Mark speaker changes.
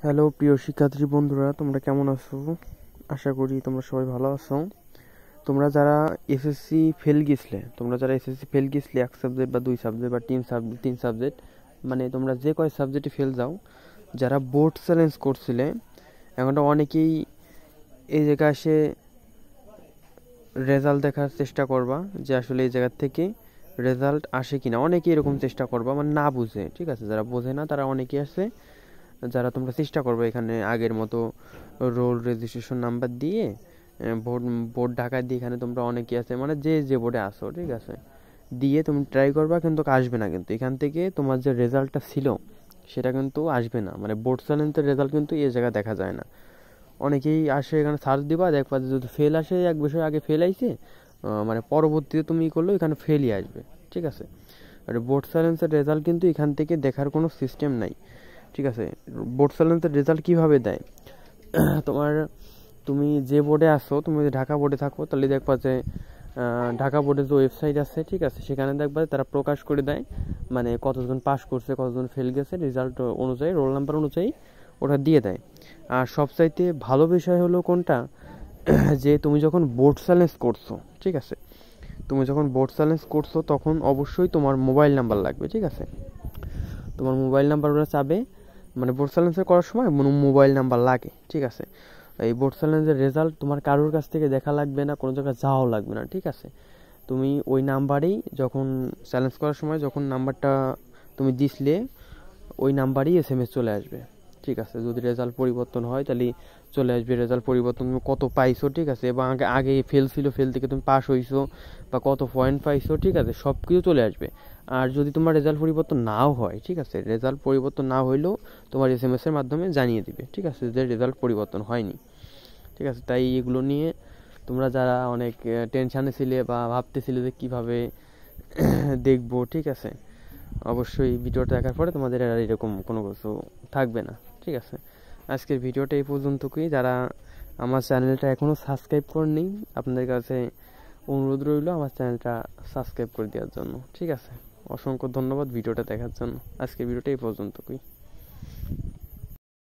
Speaker 1: Hello প্রিয় শিক্ষার্থী বন্ধুরা, তোমরা কেমন আছো? আশা করি তোমরা সবাই ভালো আছো। তোমরা যারা এসএসসি ফেল গেছিলে এক সাবজেক্ট বা দুই সাবজেক্ট বা তিন সাবজেক্ট, মানে তোমরা যে কয় সাবজেক্টে ফেল যাও, যারা বোর্ড চ্যালেঞ্জ করছিলে, এখন অনেকেই এই জায়গায় এসে রেজাল্ট দেখার চেষ্টা করবা যে আসলে এই জায়গার থেকে রেজাল্ট আসে কিনা। অনেকেই এরকম চেষ্টা করবা, মানে না বুঝে, ঠিক আছে? যারা বোঝে না তারা অনেকেই আছে, যারা তোমরা চেষ্টা করবে এখানে আগের মতো রোল রেজিস্ট্রেশন নাম্বার দিয়ে বোর্ড ঢাকা দিয়ে এখানে তোমরা অনেকেই আছে, মানে যে বোর্ডে আসো, ঠিক আছে, দিয়ে তুমি ট্রাই করবা, কিন্তু আসবে না। কিন্তু এখান থেকে তোমার যে রেজাল্টটা ছিল সেটা কিন্তু আসবে না, মানে বোর্ড চ্যালেঞ্জের রেজাল্ট কিন্তু এই জায়গায় দেখা যায় না। অনেকেই আসে এখানে সার্চ দিবা, দেখবা যদি ফেল আসে, এক বছর আগে ফেল আইছে, মানে পরবর্তীতে তুমি করলো এখানে ফেলই আসবে, ঠিক আছে? আর বোর্ড চ্যালেঞ্জের রেজাল্ট কিন্তু এখান থেকে দেখার কোনো সিস্টেম নাই, ঠিক আছে? বোর্ড চ্যালেঞ্জের রেজাল্ট কীভাবে দেয়, তুমি যে বোর্ডে আসো, তুমি যদি ঢাকা বোর্ডে থাকো তাহলে দেখবা যে ঢাকা বোর্ডের যে ওয়েবসাইট আছে, ঠিক আছে, সেখানে দেখবা তারা প্রকাশ করে দেয়, মানে কতজন পাস করছে কতজন ফেল গেছে, রেজাল্ট অনুযায়ী রোল নাম্বার অনুযায়ী ওটা দিয়ে দেয়। আর সবচাইতে ভালো বিষয় হলো কোনটা, যে তুমি যখন বোর্ড চ্যালেঞ্জ করছো, ঠিক আছে, তুমি যখন বোর্ড চ্যালেঞ্জ করছো তখন অবশ্যই তোমার মোবাইল নাম্বার লাগবে, ঠিক আছে? তোমার মোবাইল নাম্বার ওরা চাবে, মানে বোর্ড চ্যালেঞ্জ করার সময় মোবাইল নাম্বার লাগে, ঠিক আছে? এই বোর্ড চ্যালেঞ্জের রেজাল্ট তোমার কারোর কাছ থেকে দেখা লাগবে না, কোনো জায়গায় যাওয়াও লাগবে না, ঠিক আছে? তুমি ওই নাম্বারেই যখন চ্যালেঞ্জ করার সময় যখন নাম্বারটা তুমি দিছিলে, ওই নাম্বারই SMS চলে আসবে, ঠিক আছে? যদি রেজাল্ট পরিবর্তন হয় তাহলে চলে আসবে রেজাল্ট পরিবর্তন, তুমি কত পাইছো, ঠিক আছে, এবং আগে ফেল ছিল, ফেল থেকে তুমি পাস হইছো বা কত পয়েন্ট পাইছো, ঠিক আছে, সব কিছু চলে আসবে। আর যদি তোমার রেজাল্ট পরিবর্তন নাও হয়, ঠিক আছে, রেজাল্ট পরিবর্তন না হইলেও তোমার SMS এর মাধ্যমে জানিয়ে দিবে, ঠিক আছে, যে রেজাল্ট পরিবর্তন হয়নি, ঠিক আছে? তাই এগুলো নিয়ে তোমরা যারা অনেক টেনশানে ছিলে বা ভাবতেছিলে যে কীভাবে দেখবো, ঠিক আছে, অবশ্যই ভিডিওটা দেখার পরে তোমাদের আর এরকম কোনো কিছু থাকবে না, ঠিক আছে? আজকের ভিডিওটা এই পর্যন্তই। যারা আমার চ্যানেলটা এখনও সাবস্ক্রাইব করেনি, আপনাদের কাছে অনুরোধ রইল আমার চ্যানেলটা সাবস্ক্রাইব করে দেওয়ার জন্য, ঠিক আছে? অসংখ্য ধন্যবাদ ভিডিওটা দেখার জন্য। আজকের ভিডিওটা এই পর্যন্তই।